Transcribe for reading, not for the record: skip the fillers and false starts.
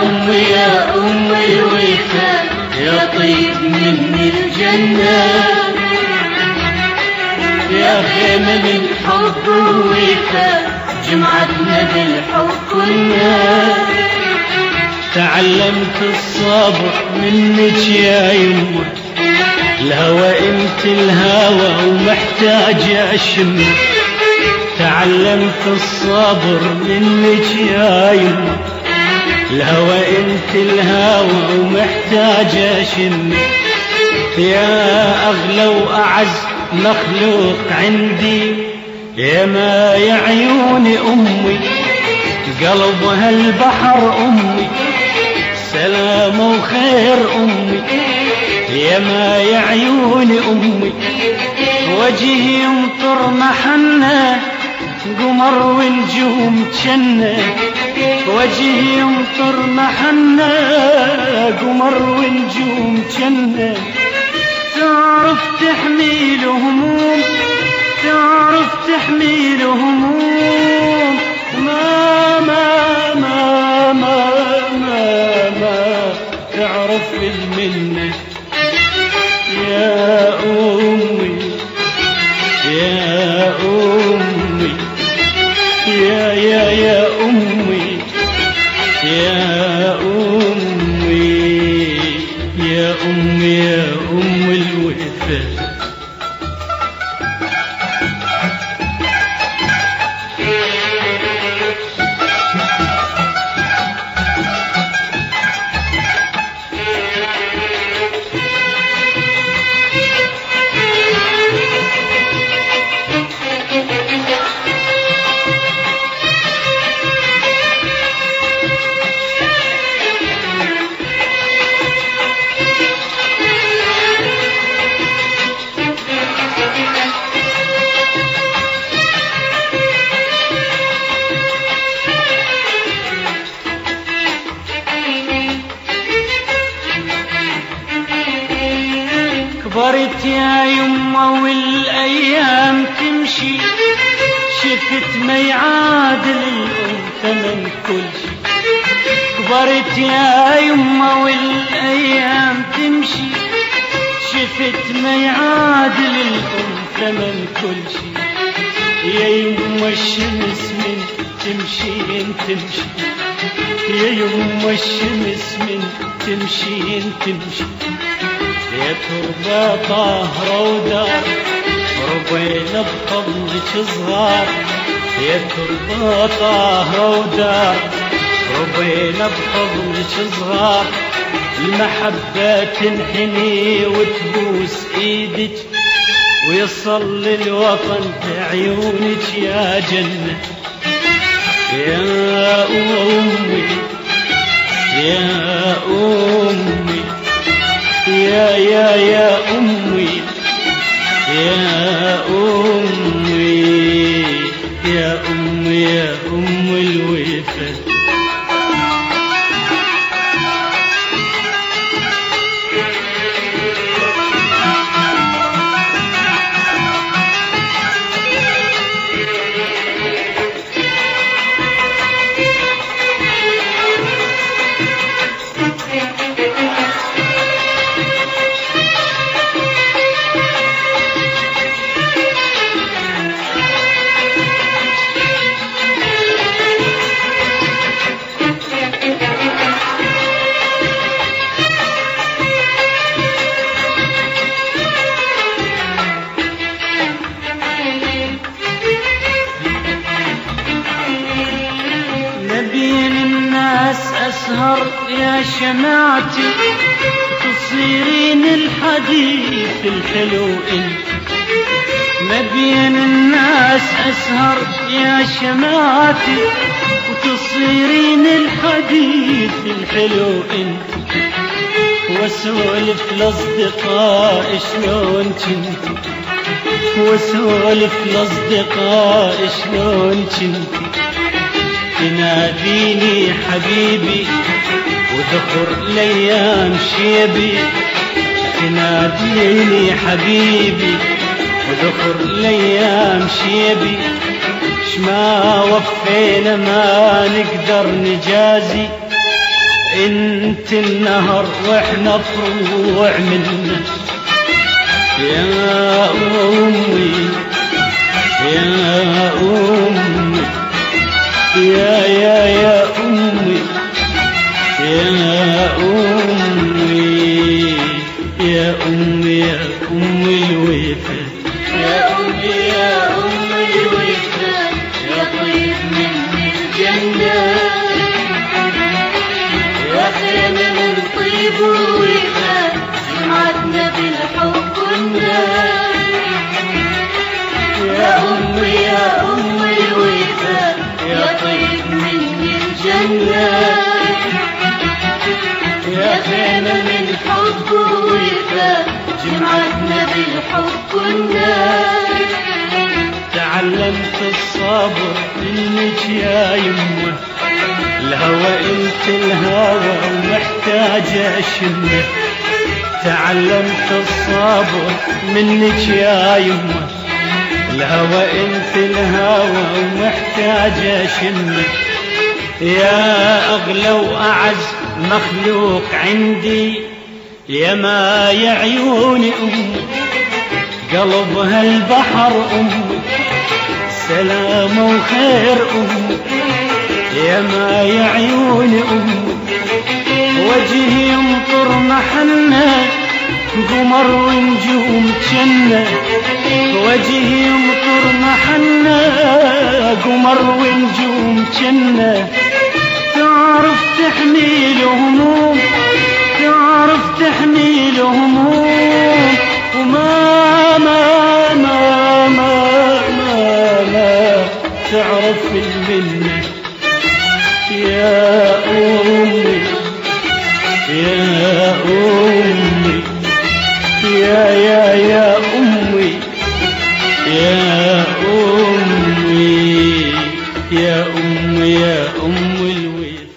أمي يا أمي الوفا يا طيب من الجنة، يا خيمة من حب ووفا جمعتنا بالحب كنا. تعلمت الصبر منك يا يمه، الهوى انت الهوى ومحتاج اشمه. تعلمت الصبر منك يا يمه، الهوى انت الهوى ومحتاج اشمه. يا اغلى واعز مخلوق عندي، يا ما يا عيوني امي قلبها البحر امي، سلام وخير امي. يا ما يا عيوني امي وجهي يمطر محنة، قمر ونجوم تشنة. وجهي يمطر محنة، قمر ونجوم تشنة. تعرف تحمي الهموم، تعرف تحمي الهموم. ما ما ما ما ما ما تعرف المنة يا أمي يا أمي يا أمي يا أمي يا أمي يا أم الوفا. كبرت يا يمه والايام تمشي، شفت ما يعادل الام ثمن كل شي. كبرت يا يمه والايام تمشي، شفت ما يعادل الام ثمن كل شي. يا يمه الشمس من تمشي تمشي، يا يمه الشمس من تمشي تمشي. يا تربة طاهرة ودار ربينا بفضلك صغار. يا تربة طاهرة ودار ربينا بفضلك صغار. المحبة تنحني وتبوس ايدك، ويصلي الوطن في عيونك يا جنة. يا أمي يا أمي يا أمي يا أمي يا أمي يا أم الوفا. أسهر يا شمعتي تصيرين الحديث الحلو انت. ما بين الناس أسهر يا شمعتي وتصيرين الحديث الحلو انت. واسولف لأصدقاء شلون كنتي، واسولف لأصدقاء شلون كنتي. تناديني حبيبي وذكر الأيام شيبي. تناديني حبيبي وذكر الأيام شيبي. شما وفينا ما نقدر نجازي انت النهر واحنا فروع منه. يا امي يا امي يا امي يا امي يا امي يا امي الوفا. يا أمي يا أم الوفا يا طيب من الجنة، يا خيمة من طيب ووفا جمعتنا بالحب والنار. يا أمي يا أم الوفا يا طيب من الجنة، يا خيمة من حب ووفا جمعتنا بالحب والنار. تعلمت الصبر منك يا يمه، الهوى انت الهوى ومحتاجة اشمه. تعلمت الصبر منك يا يمه، الهوى انت الهوى ومحتاجة اشمه. يا اغلى واعز مخلوق عندي، يا ما يا عيوني امي قلبها البحر امي، سلام وخير امي. يا ما يا عيوني امي وجهي يمطر محنة، قمر ونجوم جنة. وجهي يمطر محنة، قمر ونجوم جنة. تعرف تحميل هموم، تعرف تحميل هموم، وما ما ما ما ما ما تعرف المنة. يا أمي يا أمي يا أمي يا أمي يا أمي يا أم الوفا.